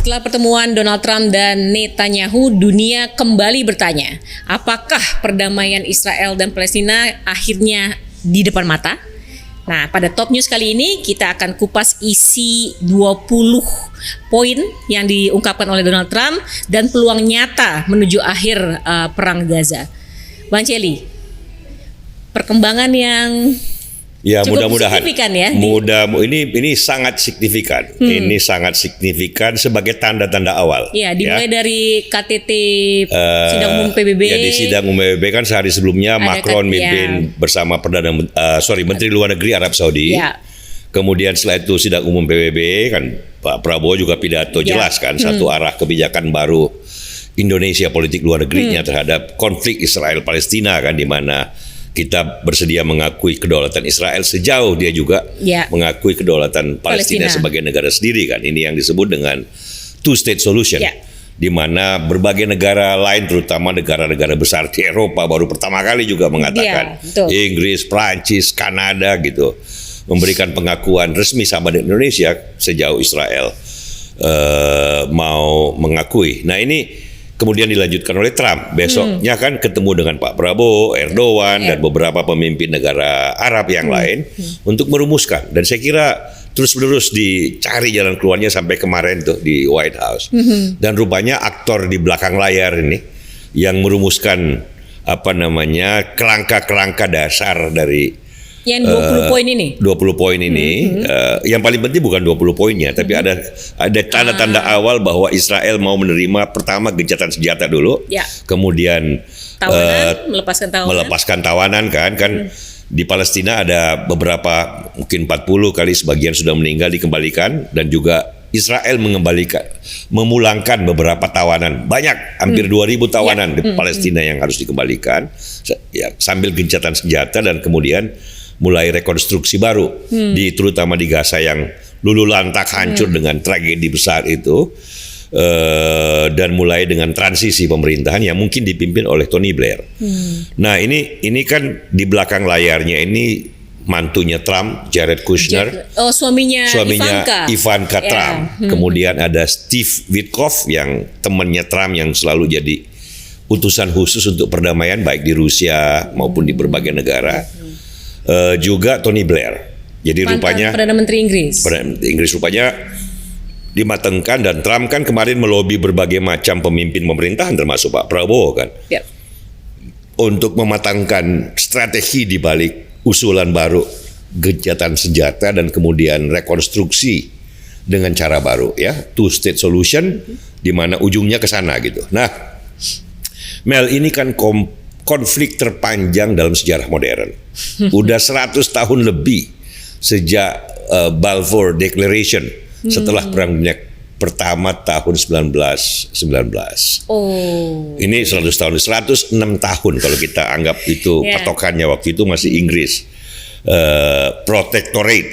Setelah pertemuan Donald Trump dan Netanyahu, dunia kembali bertanya, apakah perdamaian Israel dan Palestina akhirnya di depan mata? Nah, pada Top News kali ini kita akan kupas isi 20 poin yang diungkapkan oleh Donald Trump dan peluang nyata menuju akhir perang Gaza. Bang Celi, perkembangan yang cukup mudah-mudahan signifikan ya. Ini sangat signifikan. Ini sangat signifikan sebagai tanda-tanda awal. Ya, dimulai dari KTT sidang umum PBB. Ya, di sidang umum PBB kan sehari sebelumnya Macron mimpin bersama Menteri Luar Negeri Arab Saudi. Ya. Kemudian setelah itu sidang umum PBB kan Pak Prabowo juga pidato jelas kan satu arah kebijakan baru Indonesia politik luar negerinya terhadap konflik Israel Palestina kan, di mana kita bersedia mengakui kedaulatan Israel sejauh dia juga mengakui kedaulatan Palestina sebagai negara sendiri kan. Ini yang disebut dengan two state solution. Di mana berbagai negara lain, terutama negara-negara besar di Eropa, baru pertama kali juga mengatakan, Inggris, Prancis, Kanada gitu, memberikan pengakuan resmi sama Indonesia sejauh Israel mau mengakui. Nah, ini kemudian dilanjutkan oleh Trump. Besoknya kan ketemu dengan Pak Prabowo, Erdogan, dan beberapa pemimpin negara Arab yang lain untuk merumuskan. Dan saya kira terus-menerus dicari jalan keluarnya sampai kemarin tuh di White House. Dan rupanya aktor di belakang layar ini yang merumuskan kerangka-kerangka dasar dari yang 20 poin ini. 20 poin ini, yang paling penting bukan 20 poinnya, tapi ada tanda-tanda awal bahwa Israel mau menerima pertama gencatan senjata dulu, kemudian melepaskan tawanan kan di Palestina ada beberapa, mungkin 40 kali sebagian sudah meninggal dikembalikan, dan juga Israel memulangkan beberapa tawanan, banyak, hampir 2.000 tawanan di Palestina yang harus dikembalikan sambil gencatan senjata, dan kemudian mulai rekonstruksi baru terutama di Gaza yang lulu lantak hancur dengan tragedi besar itu, dan mulai dengan transisi pemerintahan yang mungkin dipimpin oleh Tony Blair. Nah, ini kan di belakang layarnya ini mantunya Trump, Jared Kushner, suaminya Ivanka Trump. Kemudian ada Steve Witkoff yang temannya Trump yang selalu jadi utusan khusus untuk perdamaian baik di Rusia maupun di berbagai negara. Juga Tony Blair. Jadi rupanya Perdana Menteri Inggris. Rupanya dimatangkan, dan Trump kan kemarin melobi berbagai macam pemimpin pemerintahan termasuk Pak Prabowo kan. Untuk mematangkan strategi di balik usulan baru gencatan senjata dan kemudian rekonstruksi dengan cara baru two state solution, di mana ujungnya ke sana gitu. Nah, Mel, ini kan konflik terpanjang dalam sejarah modern. Udah 100 tahun lebih sejak Balfour Declaration setelah Perang Dunia Pertama tahun 1919. Ini 100 tahun, 106 tahun kalau kita anggap itu patokannya. Waktu itu masih Inggris protectorate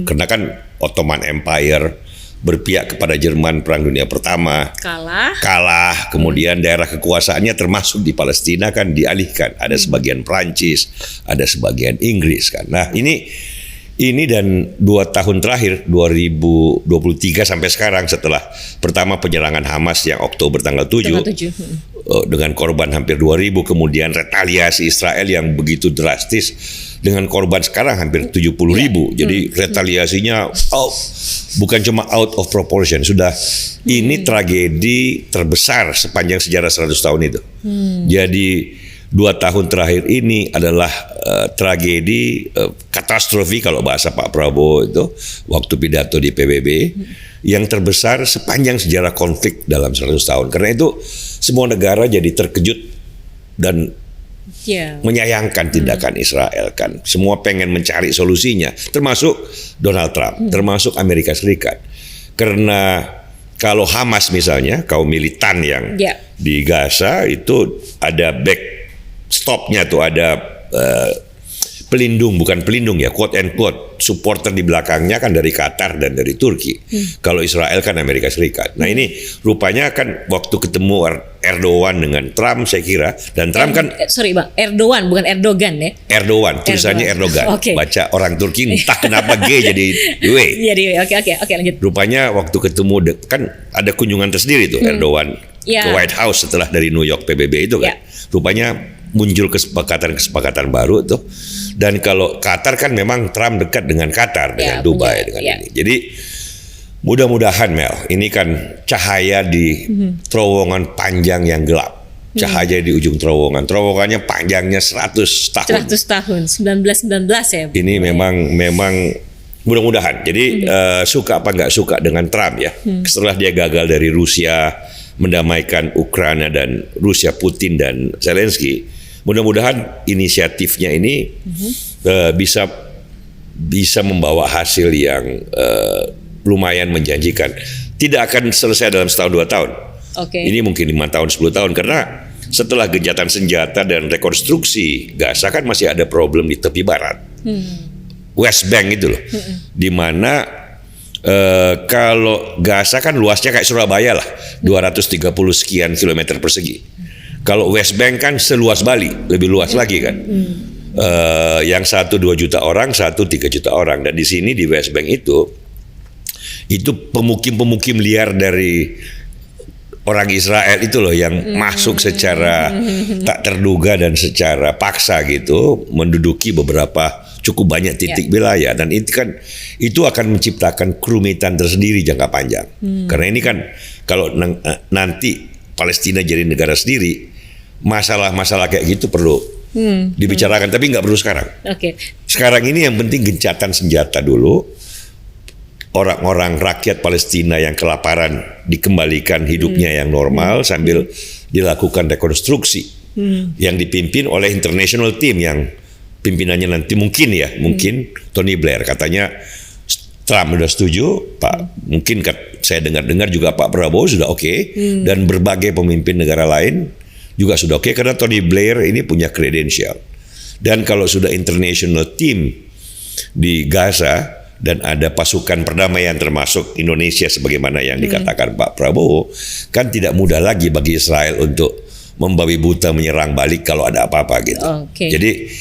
karena kan Ottoman Empire berpihak kepada Jerman Perang Dunia Pertama, kalah, kemudian daerah kekuasaannya termasuk di Palestina kan dialihkan, ada sebagian Prancis, ada sebagian Inggris kan. Nah, ini dan 2 tahun terakhir 2023 sampai sekarang, setelah pertama penyerangan Hamas yang Oktober tanggal 7 dengan korban hampir 2.000, kemudian retaliasi Israel yang begitu drastis dengan korban sekarang hampir 70.000. Jadi retaliasinya bukan cuma out of proportion, sudah ini tragedi terbesar sepanjang sejarah 100 tahun itu. Jadi 2 tahun terakhir ini adalah tragedi katastrofi kalau bahasa Pak Prabowo itu waktu pidato di PBB, yang terbesar sepanjang sejarah konflik dalam 100 tahun. Karena itu semua negara jadi terkejut dan menyayangkan tindakan Israel kan. Semua pengen mencari solusinya, termasuk Donald Trump, termasuk Amerika Serikat. Karena kalau Hamas misalnya, kaum militan yang di Gaza itu ada backstopnya tuh, ada pelindung, bukan pelindung ya, quote and quote, supporter di belakangnya kan dari Qatar dan dari Turki. Kalau Israel kan Amerika Serikat. Nah ini rupanya kan waktu ketemu Erdogan dengan Trump saya kira, dan Trump kan sorry Bang, Erdogan bukan Erdogan ya. Erdogan, tulisannya Erdogan. Okay. Baca orang Turki entah kenapa G jadi W. Jadi oke lanjut. Rupanya waktu ketemu kan ada kunjungan tersendiri tuh Erdogan ke White House setelah dari New York PBB itu kan. Rupanya muncul kesepakatan baru tuh. Dan kalau Qatar kan memang Trump dekat dengan Qatar, dengan Dubai, dengan ini. Jadi mudah-mudahan Mel, ini kan cahaya di terowongan panjang yang gelap. Cahaya di ujung terowongan. Terowongannya panjangnya 100 tahun. 100 tahun, 1919 ya. Ini memang mudah-mudahan. Jadi suka apa nggak suka dengan Trump ya. Setelah dia gagal dari Rusia mendamaikan Ukraina dan Rusia, Putin dan Zelensky, mudah-mudahan inisiatifnya ini bisa membawa hasil yang lumayan menjanjikan. Tidak akan selesai dalam setahun 2 tahun. Ini mungkin 5 tahun 10 tahun karena setelah gencatan senjata dan rekonstruksi Gaza kan masih ada problem di tepi barat, West Bank itu loh, di mana kalau Gaza kan luasnya kayak Surabaya lah, 230 sekian kilometer persegi. Kalau West Bank kan seluas Bali, lebih luas lagi kan. Yang 1-2 juta orang, 1-3 juta orang. Dan di sini di West Bank itu pemukim-pemukim liar dari orang Israel itu loh yang masuk secara tak terduga dan secara paksa gitu, menduduki cukup banyak titik wilayah, dan itu akan menciptakan kerumitan tersendiri jangka panjang. Karena ini kan kalau nanti Palestina jadi negara sendiri, masalah-masalah kayak gitu perlu dibicarakan, tapi nggak perlu sekarang. Sekarang ini yang penting gencatan senjata dulu. Orang-orang rakyat Palestina yang kelaparan dikembalikan hidupnya yang normal sambil dilakukan rekonstruksi yang dipimpin oleh international team yang pimpinannya nanti mungkin Tony Blair. Katanya Trump sudah setuju, mungkin saya dengar juga Pak Prabowo sudah oke, dan berbagai pemimpin negara lain juga sudah oke, karena Tony Blair ini punya kredensial. Dan kalau sudah international team di Gaza dan ada pasukan perdamaian termasuk Indonesia sebagaimana yang dikatakan Pak Prabowo, kan tidak mudah lagi bagi Israel untuk membabi buta menyerang balik kalau ada apa-apa gitu. Jadi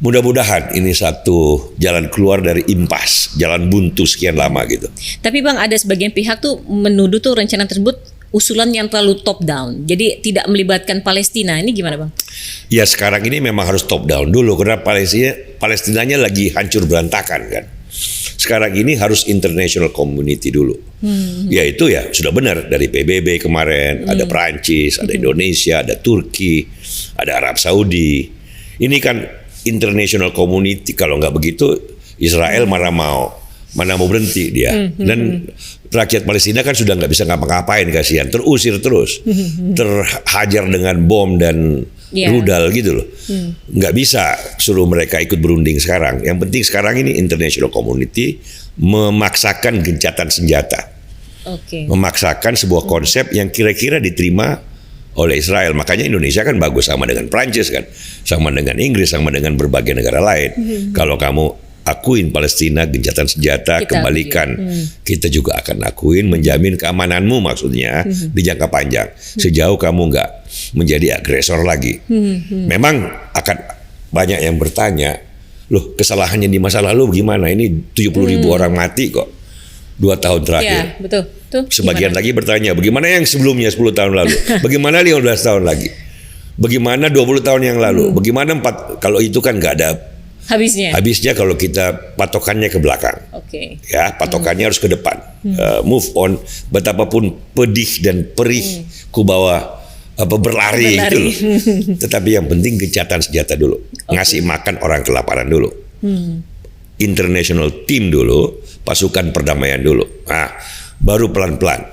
mudah-mudahan ini satu jalan keluar dari impas, jalan buntu sekian lama gitu. Tapi Bang, ada sebagian pihak tuh menuduh tuh rencana tersebut usulan yang terlalu top down, jadi tidak melibatkan Palestina. Ini gimana Bang? Ya sekarang ini memang harus top down dulu karena Palestinanya lagi hancur berantakan kan. Sekarang ini harus international community dulu. Ya itu ya sudah benar, dari PBB kemarin, ada Perancis, ada Indonesia, ada Turki, ada Arab Saudi. Ini kan international community, kalau nggak begitu Israel mana mau berhenti dia. Dan rakyat Palestina kan sudah nggak bisa ngapa-ngapain, kasihan, terusir terus, terhajar dengan bom dan rudal gitu loh. Nggak bisa suruh mereka ikut berunding sekarang. Yang penting sekarang ini international community memaksakan gencatan senjata, memaksakan sebuah konsep yang kira-kira diterima oleh Israel. Makanya Indonesia kan bagus sama dengan Prancis kan, sama dengan Inggris, sama dengan berbagai negara lain. Kalau kamu akuin Palestina gencatan senjata, kembalikan, kita juga akan akuin, menjamin keamananmu maksudnya di jangka panjang, sejauh kamu nggak menjadi agresor lagi. Memang akan banyak yang bertanya, loh kesalahannya di masa lalu gimana? Ini 70.000 orang mati kok 2 tahun terakhir. Betul. Sebagian lagi bertanya, bagaimana yang sebelumnya 10 tahun lalu? Bagaimana 15 tahun lagi? Bagaimana 20 tahun yang lalu? Bagaimana 4? Kalau itu kan nggak ada habisnya kalau kita patokannya ke belakang. Ya, patokannya harus ke depan. Move on. Betapapun pedih dan perih ku bawa berlari gitu loh. Tetapi yang penting gencatan senjata dulu. Ngasih makan orang kelaparan dulu. International team dulu, pasukan perdamaian dulu. Nah, baru pelan-pelan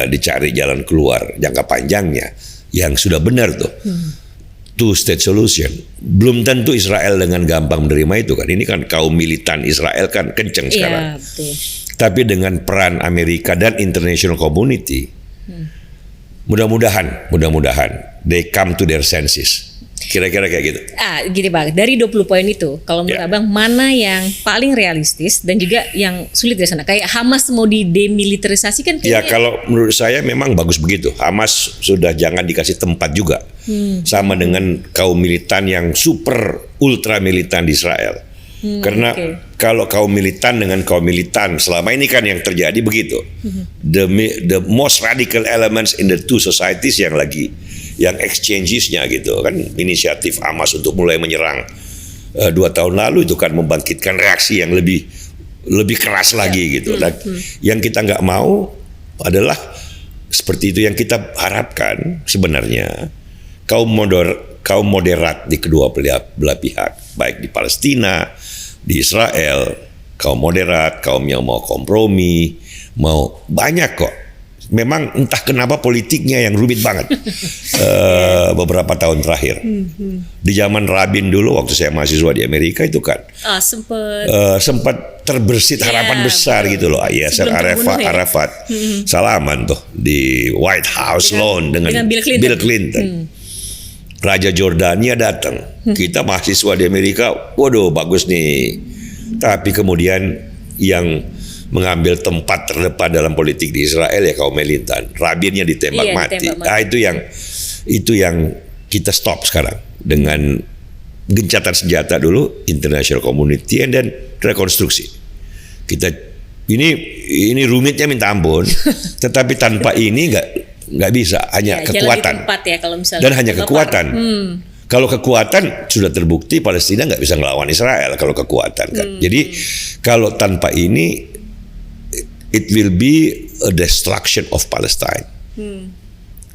dicari jalan keluar jangka panjangnya yang sudah benar tuh. Two-state solution. Belum tentu Israel dengan gampang menerima itu kan. Ini kan kaum militan Israel kan kenceng sekarang. Tapi dengan peran Amerika dan international community, mudah-mudahan they come to their senses. Kira-kira kayak gitu. Gini Bang, dari 20 poin itu, kalau menurut Abang mana yang paling realistis dan juga yang sulit di sana? Kayak Hamas mau didemilitarisasi kan Ya kalau menurut saya memang bagus begitu. Hamas sudah jangan dikasih tempat juga. Sama dengan kaum militan yang super ultra militan di Israel. Karena kalau kaum militan dengan kaum militan selama ini kan yang terjadi begitu. The most radical elements in the two societies yang exchanges-nya gitu kan, inisiatif Hamas untuk mulai menyerang 2 tahun lalu itu kan membangkitkan reaksi yang lebih keras lagi gitu. Dan yang kita nggak mau adalah seperti itu. Yang kita harapkan sebenarnya kaum moderat di kedua belah pihak, baik di Palestina, di Israel, kaum moderat, kaum yang mau kompromi, mau banyak kok. Memang entah kenapa politiknya yang rumit banget beberapa tahun terakhir. Di zaman Rabin dulu waktu saya mahasiswa di Amerika itu kan sempat terbersit harapan besar gitu loh. Yasser Arafat salaman tuh di White House dengan Bill Clinton. Raja Jordania datang. Kita mahasiswa di Amerika, waduh bagus nih. Tapi kemudian yang mengambil tempat terdepan dalam politik di Israel ya kaum militan. Rabinnya ditembak mati. Itu yang kita stop sekarang dengan gencatan senjata dulu, international community dan rekonstruksi. Ini rumitnya minta ampun, tetapi tanpa ini nggak bisa, hanya kekuatan. Dan hanya kekuatan. Kalau kekuatan sudah terbukti Palestina nggak bisa ngelawan Israel kalau kekuatan kan. Jadi kalau tanpa ini it will be a destruction of Palestine.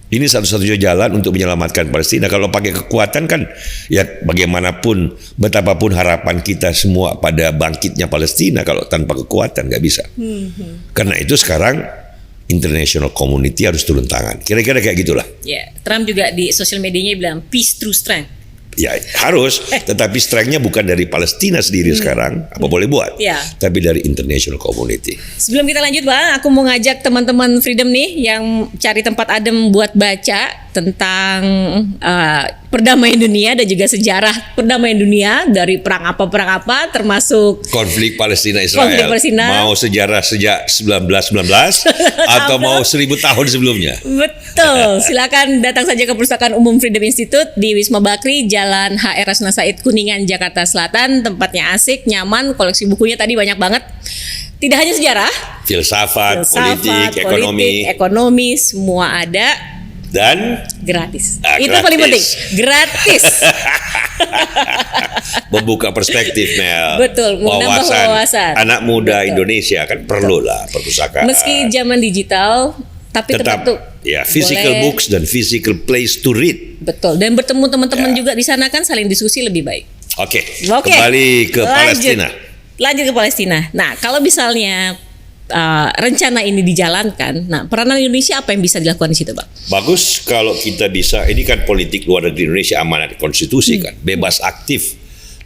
Ini satu-satunya jalan untuk menyelamatkan Palestina. Kalau pakai kekuatan kan, ya bagaimanapun, betapapun harapan kita semua pada bangkitnya Palestina, kalau tanpa kekuatan nggak bisa. Karena itu sekarang international community harus turun tangan. Kira-kira kayak gitulah. Ya, Trump juga di sosial medianya bilang peace through strength. Ya harus, tetapi strength-nya bukan dari Palestina sendiri sekarang, apa boleh buat, tapi dari international community. Sebelum kita lanjut Bang, aku mau ngajak teman-teman Freedom nih yang cari tempat adem buat baca tentang perdamaian dunia dan juga sejarah perdamaian dunia dari perang apa termasuk konflik Palestina-Israel. Mau sejarah sejak 1919 atau mau 1000 tahun sebelumnya. Betul, silakan datang saja ke Perpustakaan Umum Freedom Institute di Wisma Bakri, Jalan HR Rasuna Said, Kuningan, Jakarta Selatan. Tempatnya asik, nyaman, koleksi bukunya tadi banyak banget. Tidak hanya sejarah, filsafat, politik, ekonomi, semua ada. Dan gratis. Itu gratis. Paling penting, gratis. Membuka perspektif, Mel. Betul, menambah wawasan. Anak muda Indonesia kan perlu lah perpustakaan. Meski zaman digital, tapi tetap tuh ya physical books dan physical place to read. Betul, dan bertemu teman-teman juga di sana kan, saling diskusi lebih baik. Oke. Kembali ke Palestina. Lanjut ke Palestina. Nah, kalau misalnya rencana ini dijalankan, nah peranan Indonesia apa yang bisa dilakukan di situ, Bang? Bagus kalau kita bisa. Ini kan politik luar negeri Indonesia, amanat konstitusi kan, bebas aktif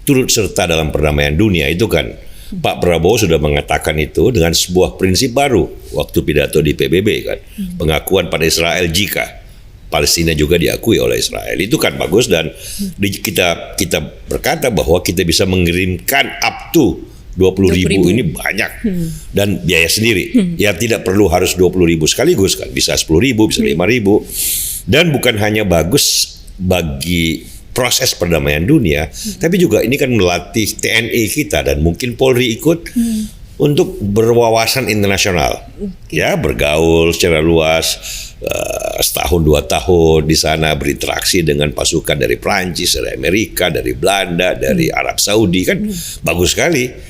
turut serta dalam perdamaian dunia itu kan. Pak Prabowo sudah mengatakan itu dengan sebuah prinsip baru waktu pidato di PBB kan, pengakuan pada Israel jika Palestina juga diakui oleh Israel. Itu kan bagus, dan kita berkata bahwa kita bisa mengirimkan up to 20.000 ini banyak dan biaya sendiri. Ya tidak perlu harus 20.000 sekaligus kan, bisa 10.000, bisa 5.000. Dan bukan hanya bagus bagi proses perdamaian dunia, tapi juga ini kan melatih TNI kita dan mungkin Polri ikut untuk berwawasan internasional. Ya, bergaul secara luas, setahun 2 tahun di sana berinteraksi dengan pasukan dari Prancis, dari Amerika, dari Belanda, dari Arab Saudi kan bagus sekali.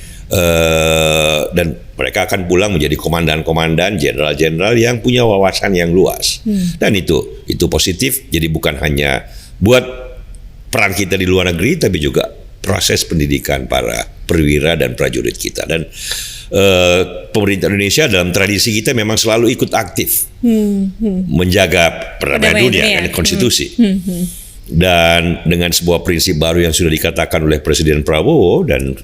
Dan mereka akan pulang menjadi komandan-komandan, jenderal-jenderal yang punya wawasan yang luas. Dan itu positif. Jadi bukan hanya buat peran kita di luar negeri, tapi juga proses pendidikan para perwira dan prajurit kita. Dan pemerintah Indonesia dalam tradisi kita memang selalu ikut aktif menjaga perdamaian dunia dan konstitusi. Dan dengan sebuah prinsip baru yang sudah dikatakan oleh Presiden Prabowo dan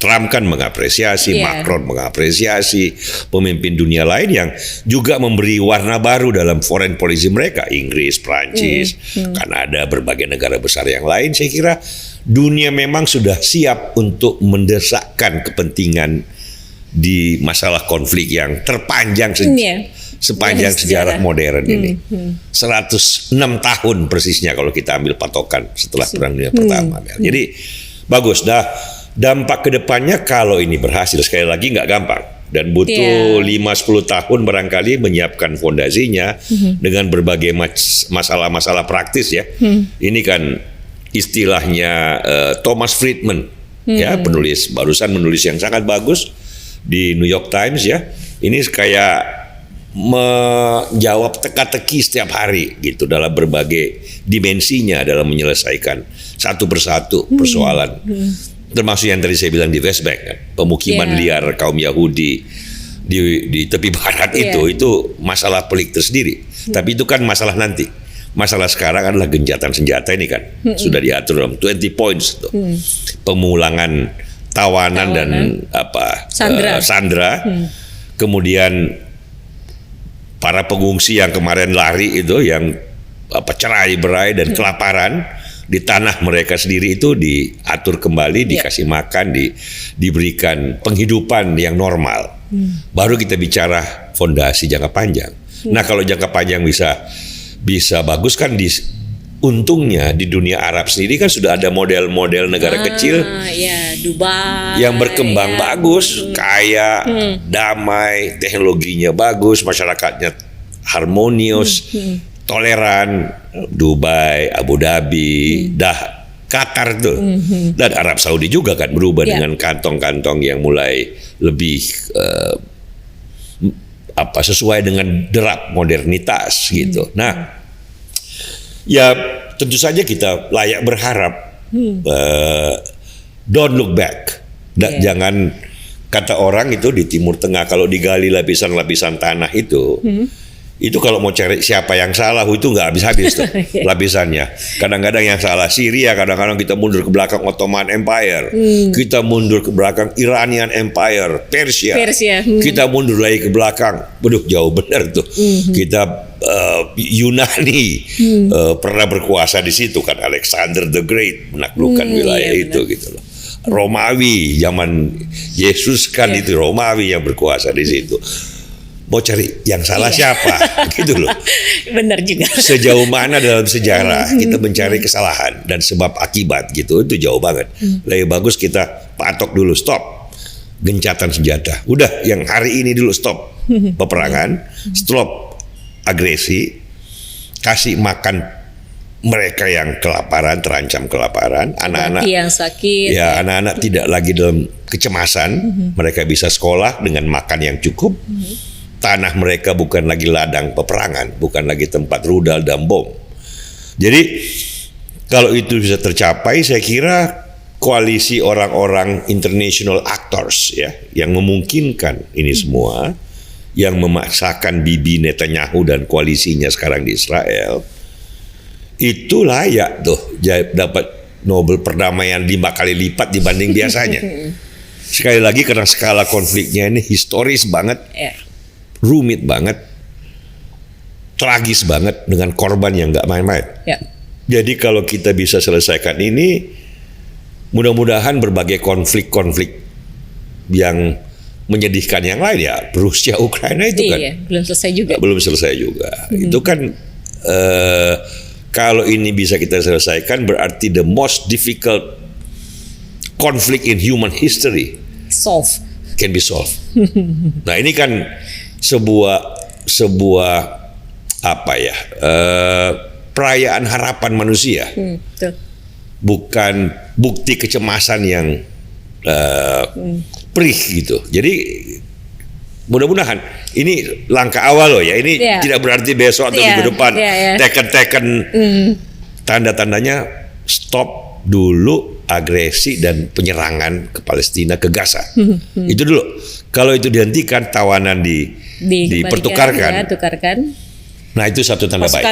Trump kan mengapresiasi, Macron mengapresiasi, pemimpin dunia lain yang juga memberi warna baru dalam foreign policy mereka, Inggris, Prancis, Kanada, berbagai negara besar yang lain. Saya kira dunia memang sudah siap untuk mendesakkan kepentingan di masalah konflik yang terpanjang sepanjang sejarah modern ini. 106 tahun persisnya kalau kita ambil patokan setelah Perang Dunia Pertama. Jadi bagus dah. Dampak kedepannya kalau ini berhasil, sekali lagi nggak gampang dan butuh 5-10 tahun barangkali menyiapkan fondasinya dengan berbagai masalah-masalah praktis ya. Ini kan istilahnya Thomas Friedman ya, penulis barusan menulis yang sangat bagus di New York Times ya. Ini kayak menjawab teka-teki setiap hari gitu dalam berbagai dimensinya dalam menyelesaikan satu persatu persoalan. Termasuk yang tadi saya bilang di West Bank kan, pemukiman liar kaum Yahudi di tepi barat itu masalah pelik tersendiri. Tapi itu kan masalah nanti. Masalah sekarang adalah gencatan senjata ini kan sudah diatur dalam 20 points tuh. Pemulangan tawanan dan sandra. Kemudian para pengungsi yang kemarin lari itu yang cerai-berai dan kelaparan di tanah mereka sendiri itu diatur kembali, dikasih makan, diberikan penghidupan yang normal. Baru kita bicara fondasi jangka panjang. Nah, kalau jangka panjang bisa bagus kan untungnya di dunia Arab sendiri kan sudah ada model-model negara kecil Dubai yang berkembang bagus, kaya, damai, teknologinya bagus, masyarakatnya harmonius, toleran. Dubai, Abu Dhabi, Qatar tuh, dan Arab Saudi juga kan berubah dengan kantong-kantong yang mulai lebih sesuai dengan derap modernitas gitu. Nah, ya tentu saja kita layak berharap don't look back. Jangan kata orang itu di Timur Tengah kalau digali lapisan-lapisan tanah itu kalau mau cari siapa yang salah itu nggak habis-habis tuh lapisannya. Kadang-kadang yang salah Syria, kadang-kadang kita mundur ke belakang Ottoman Empire, kita mundur ke belakang Iranian Empire, Persia. Kita mundur lagi ke belakang, jauh benar tuh. Kita Yunani pernah berkuasa di situ kan, Alexander the Great menaklukkan wilayah itu gitu loh. Romawi zaman Yesus kan itu Romawi yang berkuasa di situ. Mau cari yang salah siapa gitu loh. Benar juga. Sejauh mana dalam sejarah kita mencari kesalahan dan sebab akibat gitu, itu jauh banget. Lebih bagus kita patok dulu, stop gencatan senjata. Udah yang hari ini dulu stop peperangan, stop agresi, kasih makan mereka yang kelaparan, terancam kelaparan, anak-anak yang sakit. Ya, anak-anak tidak lagi dalam kecemasan, mereka bisa sekolah dengan makan yang cukup. Tanah mereka bukan lagi ladang peperangan, bukan lagi tempat rudal dan bom. Jadi kalau itu bisa tercapai, saya kira koalisi orang-orang international actors ya yang memungkinkan ini semua, yang memaksakan Bibi Netanyahu dan koalisinya sekarang di Israel, itu layak tuh dapat Nobel perdamaian 5 kali lipat dibanding biasanya. Sekali lagi karena skala konfliknya ini historis banget. Rumit banget, tragis banget dengan korban yang nggak main-main. Jadi kalau kita bisa selesaikan ini, mudah-mudahan berbagai konflik-konflik yang menyedihkan yang lain ya, Rusia, Ukraina itu kan belum selesai juga. Itu kan kalau ini bisa kita selesaikan berarti the most difficult conflict in human history can be solved. Nah ini kan sebuah perayaan harapan manusia, bukan bukti kecemasan yang perih gitu. Jadi mudah-mudahan ini langkah awal loh ya. Ini tidak berarti besok atau minggu depan teken-teken. Tanda-tandanya stop dulu agresi dan penyerangan ke Palestina, ke Gaza. Itu dulu. Kalau itu dihentikan, tawanan dipertukarkan. Nah itu satu tanda baik.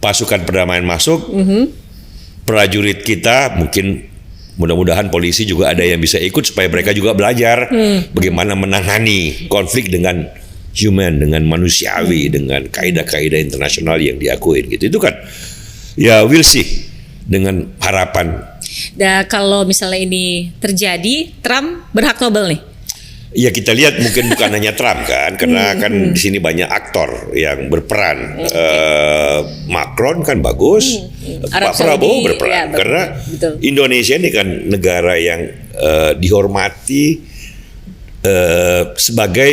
Pasukan perdamaian masuk. Prajurit kita mungkin Mudah-mudahan polisi juga ada yang bisa ikut supaya mereka juga belajar bagaimana menangani konflik dengan human, dengan manusiawi, dengan kaidah-kaidah internasional yang diakui gitu. Itu kan ya we'll see dengan harapan. Dan kalau misalnya ini terjadi, Trump berhak Nobel nih. Ya kita lihat mungkin bukan hanya Trump kan, karena kan di sini banyak aktor yang berperan. Macron kan bagus, Pak Prabowo berperan. Ya, karena betul. Indonesia ini kan negara yang dihormati sebagai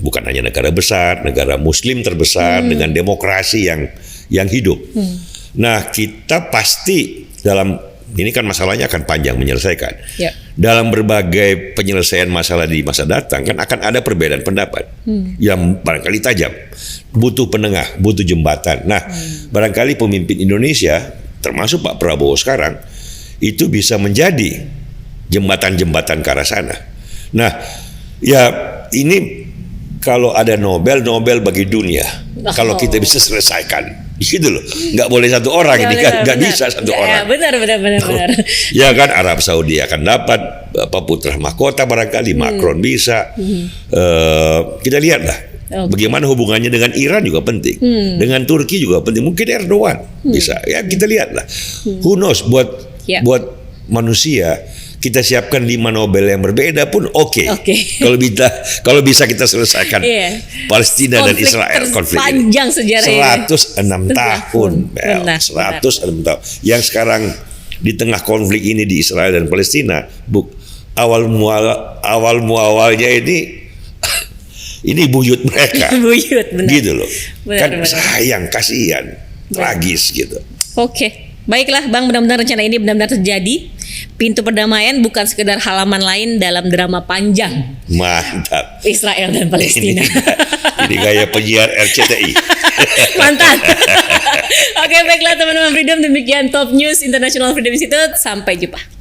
bukan hanya negara besar, negara Muslim terbesar dengan demokrasi yang hidup. Nah kita pasti dalam ini kan masalahnya akan panjang menyelesaikan. Ya. Dalam berbagai penyelesaian masalah di masa datang kan akan ada perbedaan pendapat yang barangkali tajam. Butuh penengah, butuh jembatan. Nah, barangkali pemimpin Indonesia termasuk Pak Prabowo sekarang itu bisa menjadi jembatan-jembatan ke arah sana. Nah, ya ini kalau ada Nobel bagi dunia. Kalau kita bisa selesaikan. Gitu loh, nggak boleh satu orang ini kan, nggak bisa satu orang. Benar. Ya kan Arab Saudi akan dapat putra mahkota barangkali, Macron bisa. Kita lihatlah bagaimana hubungannya dengan Iran juga penting, dengan Turki juga penting. Mungkin Erdogan bisa. Ya kita lihatlah. Who knows buat manusia. Kita siapkan 5 Nobel yang berbeda pun oke. Kalau bisa kita selesaikan Palestina dan Israel konflik panjang sejarahnya 106 tahun. 106 tahun. Yang sekarang di tengah konflik ini di Israel dan Palestina, awal muawalnya ini buyut mereka. Buyut, benar. Gitu loh. Benar. Sayang, kasihan, tragis gitu. Baiklah Bang, mudah-mudahan rencana ini benar-benar terjadi. Pintu perdamaian bukan sekedar halaman lain dalam drama panjang. Mantap. Israel dan Palestina. Ini gaya penyiar RCTI. Mantap. Baiklah teman-teman Freedom, demikian Top News International Freedom Institute. Sampai jumpa.